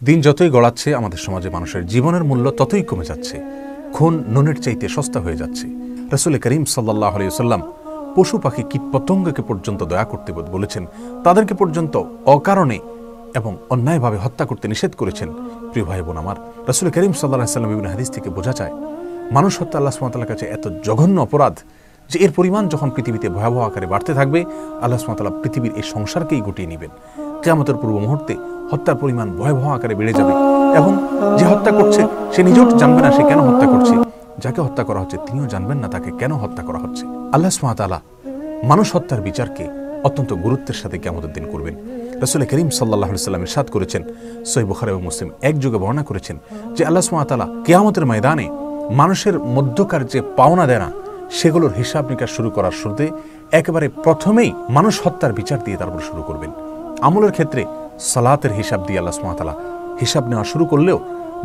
দিন যতই গড়াচ্ছে আমাদের সমাজে মানুষের জীবনের মূল্য ততই কমে যাচ্ছে। খুন নুনের চাইতে সস্তা হয়ে যাচ্ছে। রাসূল করিম সাল্লাল্লাহু আলাইহি ওয়াসাল্লাম পশু পাখি কীটপতঙ্গকে পর্যন্ত দয়া করতে বলেছেন, তাদেরকে পর্যন্ত অকারণে এবং অন্যায়ভাবে হত্যা করতে নিষেধ করেছেন। প্রিয় ভাই বোন আমার, রাসূল করিম সাল্লাল্লাহু আলাইহি ওয়াসাল্লাম বিভিন্ন হাদিস থেকে বোঝা যায় মানুষ হত্যা আল্লাহ সুবহানাহু ওয়া তাআলার কাছে এত জঘন্য অপরাধ যে এর পরিমাণ যখন পৃথিবীতে ভয়াবহ আকারে বাড়তে থাকবে, আল্লাহ সুবহানাহু ওয়া তাআলা পৃথিবীর এই সংসারকেই গুটিয়ে নেবেন। কিয়ামতের পূর্ব মুহূর্তে হত্যার পরিমাণ ভয়াবহ আকারে বেড়ে যাবে এবং যে হত্যা করছে সে নিজেও জানবে না সে কেন হত্যা করছে, যাকে হত্যা করা হচ্ছে তিনিও জানবেন না তাকে কেন হত্যা করা হচ্ছে। আল্লাহ সুবহানাহু ওয়া তাআলা মানুষ হত্যার বিচারকে অত্যন্ত গুরুত্বের সাথে কিয়ামতের দিন করবেন। রাসূল করিম সাল্লাল্লাহু আলাইহি ওয়াসাল্লাম ইরশাদ করেছেন, সহিহ বুখারী এবং মুসলিম একযোগে বর্ণনা করেছেন যে আল্লাহ সুবহানাহু ওয়া তাআলা কিয়ামতের ময়দানে মানুষের মধ্যকার যে পাওনা দেনা সেগুলোর হিসাব নিকাশ শুরু করার শুরুতে একেবারে প্রথমেই মানুষ হত্যার বিচার দিয়ে তারপর শুরু করবেন। আমলের ক্ষেত্রে সালাতের হিসাব দিয়ে আল্লাহ সুবহানাহু ওয়া তাআলা হিসাব নেওয়া শুরু করলেও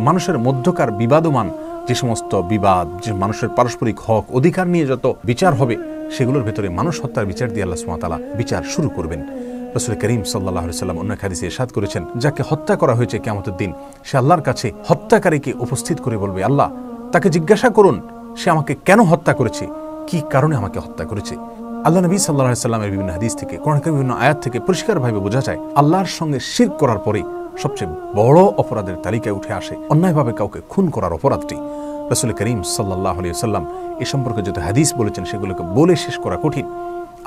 মানুষের মধ্যকার বিবাদমান যে সমস্ত বিবাদ, যে মানুষের পারস্পরিক হক অধিকার নিয়ে যত বিচার হবে সেগুলোর ভেতরে মানুষ হত্যার বিচার দিয়ে আল্লাহ সুবহানাহু ওয়া তাআলা বিচার শুরু করবেন। রাসূল করিম সাল্লাল্লাহু আলাইহি ওয়াসাল্লাম অন্য এক হাদিসে ইরশাদ করেছেন, যাকে হত্যা করা হয়েছে কিয়ামতের দিন সে আল্লাহর কাছে হত্যাকারীকে উপস্থিত করে বলবে, আল্লাহ তাকে জিজ্ঞাসা করুন সে আমাকে কেন হত্যা করেছে, কি কারণে আমাকে হত্যা করেছে। আল্লাহ নবী সাল্লাল্লাহু আলাইহি ওয়াসাল্লামের বিভিন্ন হাদিস থেকে, কোরআনের বিভিন্ন আয়াত থেকে পরিষ্কারভাবে বোঝা যায় আল্লাহর সঙ্গে শিরক করার পরে সবচেয়ে বড় অপরাধের তালিকায় উঠে আসে অন্যায়ভাবে কাউকে খুন করার অপরাধটি। রাসূল করিম সাল্লাল্লাহু আলাইহি ওয়াসাল্লাম এ সম্পর্কে যত হাদিস বলেছেন সেগুলোকে বলে শেষ করা কঠিন।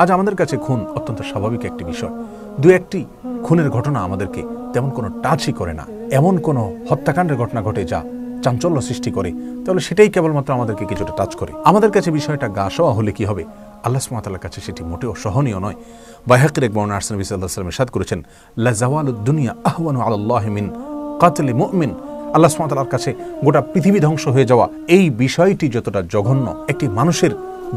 আজ আমাদের কাছে খুন অত্যন্ত স্বাভাবিক একটি বিষয়। দু একটি খুনের ঘটনা আমাদেরকে তেমন কোনো টাচই করে না। এমন কোনো হত্যাকাণ্ডের ঘটনা ঘটে যা চাঞ্চল্য সৃষ্টি করে, তাহলে সেটাই কেবলমাত্র আমাদেরকে কিছুটা টাচ করে। আমাদের কাছে বিষয়টা গা সওয়া হলে কি হবে, আল্লাহ সুবহানাহু ওয়া তাআলার কাছে সেটি মোটেও সহনীয় নয়। বাইহাকীর এক বর্ণনায় নবী সাল্লাল্লাহু আলাইহি ওয়াসাল্লাম ইরশাদ করেছেন, লা যাওয়ালুদ দুনিয়া আহওয়ানু আলাল্লাহি মিন কাতলি মুমিন। আল্লাহ সুবহানাহু ওয়া তাআলার কাছে গোটা পৃথিবী ধ্বংস হয়ে যাওয়া এই বিষয়টি যতটা জঘন্য, একটি মানুষের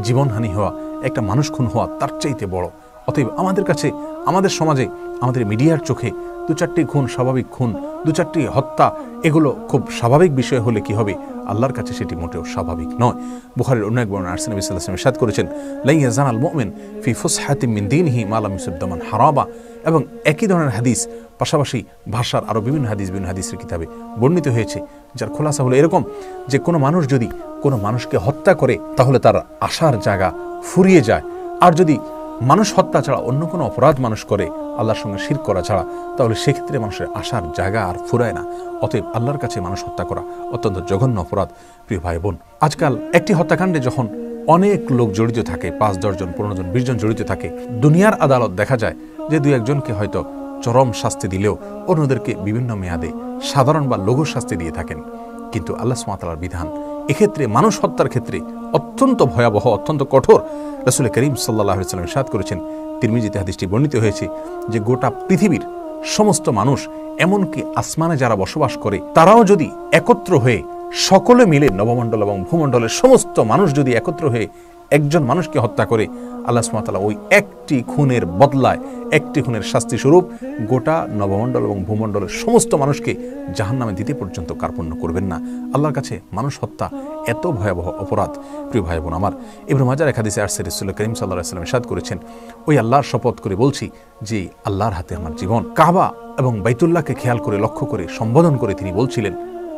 জীবনহানি হওয়া, একটা মানুষ খুন হওয়া তার চাইতে বড়। অতএব আমাদের কাছে, আমাদের সমাজে, আমাদের মিডিয়ার চোখে দু চারটি খুন স্বাভাবিক খুন, দু চারটি হত্যা এগুলো খুব স্বাভাবিক বিষয় হলে কি হবে, আল্লাহর কাছে সেটি মোটেও স্বাভাবিক নয়। বুখারীর অন্য এক বর্ণনায় নবী সাল্লাল্লাহু আলাইহি ওয়াসাল্লাম ইরশাদ করেছেন, লা ইয়াজানাল মুমিন ফি ফুসহাতিন মিন দীনিহি মা লাম ইউসিব দামান হারাবা। এবং একই ধরনের হাদিস পাশাপাশি ভাষার আরও বিভিন্ন হাদিসের কিতাবে বর্ণিত হয়েছে, যার খোলাসা হলো এরকম যে কোনো মানুষ যদি কোনো মানুষকে হত্যা করে তাহলে তার আশার জায়গা ফুরিয়ে যায়। আর যদি মানুষ হত্যা ছাড়া অন্য কোনো অপরাধ মানুষ করে আল্লাহর সঙ্গে শিরক করা ছাড়া, তাহলে সেক্ষেত্রে মানুষের আশার জায়গা আর ফুরায় না। অতএব আল্লাহর কাছে মানুষ হত্যা করা অত্যন্ত জঘন্য অপরাধ। প্রিয় ভাই বোন, আজকাল একটি হত্যাকাণ্ডে যখন অনেক লোক জড়িত থাকে, 5-10 জন 15 জন 20 জন জড়িত থাকে, দুনিয়ার আদালত দেখা যায় যে 2-1 জনকে হয়তো চরম শাস্তি দিলেও অন্যদেরকে বিভিন্ন মেয়াদে সাধারণ বা লঘু শাস্তি দিয়ে থাকেন। কিন্তু আল্লাহ সুবহানাহু ওয়া তাআলার বিধান এক্ষেত্রে মানুষ হত্যার ক্ষেত্রে অত্যন্ত ভয়াবহ, অত্যন্ত কঠোর। রাসূল করিম সাল্লাল্লাহু আলাইহি ওয়াসাল্লাম ইরশাদ করেছেন, তিরমিজিতে হাদিসটি বর্ণিত হয়েছে যে গোটা পৃথিবীর সমস্ত মানুষ, এমনকি আসমানে যারা বসবাস করে তারাও যদি একত্র হয়ে সকলে মিলে নবমণ্ডল এবং ভূমণ্ডলের সমস্ত মানুষ যদি একত্র হয়ে একজন মানুষকে হত্যা করে, আল্লাহ সুবহানাহু ওয়া তাআলা ওই একটি খুনের বদলায়, একটি খুনের শাস্তি স্বরূপ গোটা নবমণ্ডল এবং ভূমণ্ডলের সমস্ত মানুষকে জাহান্নামে দিতে পর্যন্ত কার্পণ্য করবেন না। আল্লাহর কাছে মানুষ হত্যা এত ভয়াবহ অপরাধ। প্রিয় ভাই বোন আমার, ইবনে মাজার এক হাদিসে আসছে রাসূল করিম সাল্লাল্লাহু আলাইহি ওয়াসাল্লাম ইরশাদ করেছেন, ওই আল্লাহর শপথ করে বলছি যে আল্লাহর হাতে আমার জীবন। কাবা এবং বাইতুল্লাহকে খেয়াল করে লক্ষ্য করে সম্বোধন করে তিনি বলছিলেন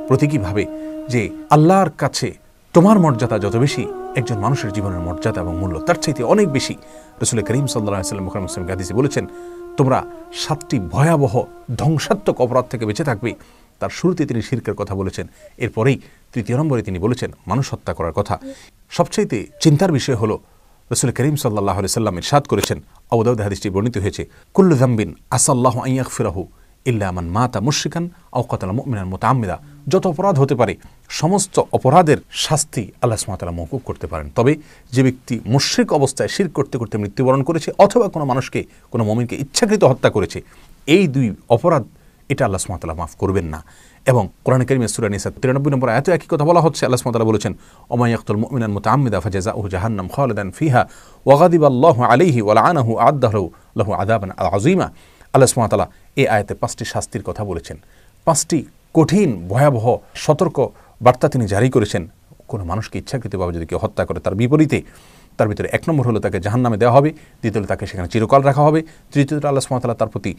প্রতীকীভাবে যে আল্লাহর কাছে তোমার মর্যাদা যত বেশি, একজন মানুষের জীবনের মর্যাদা এবং মূল্য তার চাইতে অনেক বেশি। রাসূল করিম সাল্লাল্লাহু আলাইহি ওয়াসাল্লাম বুখারী মুসলিম হাদিসে বলেছেন, তোমরা 7টি ভয়াবহ ধ্বংসাত্মক অপরাধ থেকে বেঁচে থাকবে। তার শুরুতে তিনি শিরকের কথা বলেছেন, এরপরেই 3 নম্বরে তিনি বলেছেন মানুষ হত্যা করার কথা। সবচাইতে চিন্তার বিষয় হলো রাসূল করিম সাল্লাল্লাহু আলাইহি ওয়াসাল্লাম ইরশাদ করেছেন, আবু দাউদ হাদিসটি বর্ণিত হয়েছে, কুল্লু যামবিন আসাল্লাহু আন ইয়াগফিরাহু ইল্লা মান মাতা মুশরিকান আও কাতালা মুমিনান মুতাআম্মিদা। যত অপরাধ হতে পারে সমস্ত অপরাধের শাস্তি আল্লাহ সুবহানাহু ওয়া তাআলা মওকুফ করতে পারেন, তবে যে ব্যক্তি মুশরিক অবস্থায় শিরক করতে করতে মৃত্যুবরণ করেছে অথবা কোনো মানুষকে, কোনো মুমিনকে ইচ্ছাকৃত হত্যা করেছে, এই 2 অপরাধ এটা আল্লাহ সুবহানাহু ওয়া তাআলা মাফ করবেন না। এবং কোরআন কারীমের সূরা নিসা 93 নম্বর আয়াতে একই কথা বলা হচ্ছে। আল্লাহ সুবহানাহু ওয়া তাআলা বলেছেন, ওমা ইয়াকতুল মুমিনান মুতাআম্মিদা ফাজাযাউহু জাহান্নাম খালিদান ফিহা ওয়া গাদিবাল্লাহু আলাইহি ওয়া লাআনাহু আ'আদ্দা লাহু আযাবান আযীমা। আল্লাহ সুবহানাহু ওয়া তাআলা এই আয়াতে 5টি শাস্তির কথা বলেছেন, 5টি কঠিন ভয়াবহ সতর্ক বার্তা তিনি জারি করেছেন। কোনো মানুষকে ইচ্ছাকৃতভাবে যদি কেউ হত্যা করে তার বিপরীতে তার ভিতরে 1 নম্বর হলো তাকে জাহান্নামে দেওয়া হবে, দ্বিতীয়ত তাকে সেখানে চিরকাল রাখা হবে, তৃতীয়ত আল্লাহ সুবহানাহু ওয়া তাআলা তার প্রতি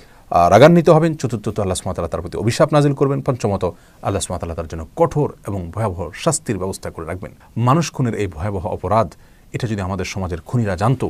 রাগান্বিত হবেন, চতুর্থত আল্লাহ সুবহানাহু ওয়া তাআলা তার প্রতি অভিশাপ নাজিল করবেন, পঞ্চমত আল্লাহ সুবহানাহু ওয়া তাআলা তার জন্য কঠোর এবং ভয়াবহ শাস্তির ব্যবস্থা করে রাখবেন। মানুষ খুনের এই ভয়াবহ অপরাধ, এটা যদি আমাদের সমাজের খুনিরা জানতো,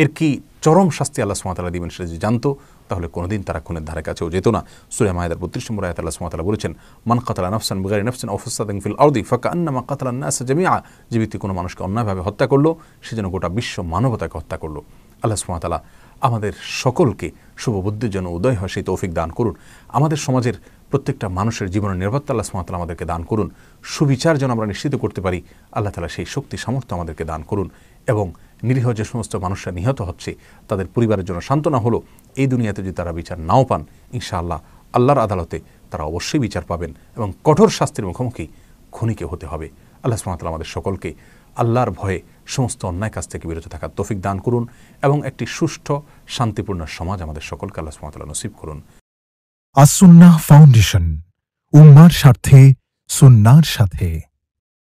এর কি চরম শাস্তি আল্লাহ সুবহানাহু ওয়া তাআলা দিবেন সেটা যদি জানতো, তাহলে কোনোদিন তারা খুনের ধারে কাছেও যেত না। সূরা মায়েদার 32 নম্বর আয়াতে আল্লাহ সুবহানাহু ওয়া তাআলা বলেছেন, মান কাতালা নাফসান বিগাইরি নাফসিন আও ফাসাদিন ফিল আরদি ফাকান্নামা কাতালান নাস জামিআ, যে ব্যক্তি কোনো মানুষকে অন্যায়ভাবে হত্যা করলো, সে যেন গোটা বিশ্ব মানবতাকে হত্যা করলো। আল্লাহ সুবহানাহু ওয়া তাআলা আমাদের সকলকে শুভবুদ্ধির জন্য উদয় হয় সেই তৌফিক দান করুন। আমাদের সমাজের প্রত্যেকটা মানুষের জীবনের নিরাপত্তা আল্লাহ সুবহানাহু ওয়া তাআলা আমাদেরকে দান করুন। সুবিচার যেন আমরা নিশ্চিত করতে পারি, আল্লাহ তাআলা সেই শক্তি সামর্থ্য আমাদেরকে দান করুন। এবং নিরীহ যে সমস্ত মানুষরা নিহত হচ্ছে, তাদের পরিবারের জন্য সান্ত্বনা হলো, এই দুনিয়াতে যদি তারা বিচার নাও পান, ইনশাআল্লাহ আল্লাহর আদালতে তারা অবশ্যই বিচার পাবেন এবং কঠোর শাস্তির মুখোমুখি খুনিকে হতে হবে। আল্লাহ সুবহানাহু ওয়া তাআলা আমাদের সকলকে আল্লাহর ভয়ে সমস্ত অন্যায় কাজ থেকে বিরত থাকার তৌফিক দান করুন এবং একটি সুষ্ঠু শান্তিপূর্ণ সমাজ আমাদের সকলকে আল্লাহ সুবহানাহু ওয়া তাআলা নসিব করুন। আস-সুন্নাহ ফাউন্ডেশন, উম্মাহর স্বার্থে সুন্নাহর সাথে।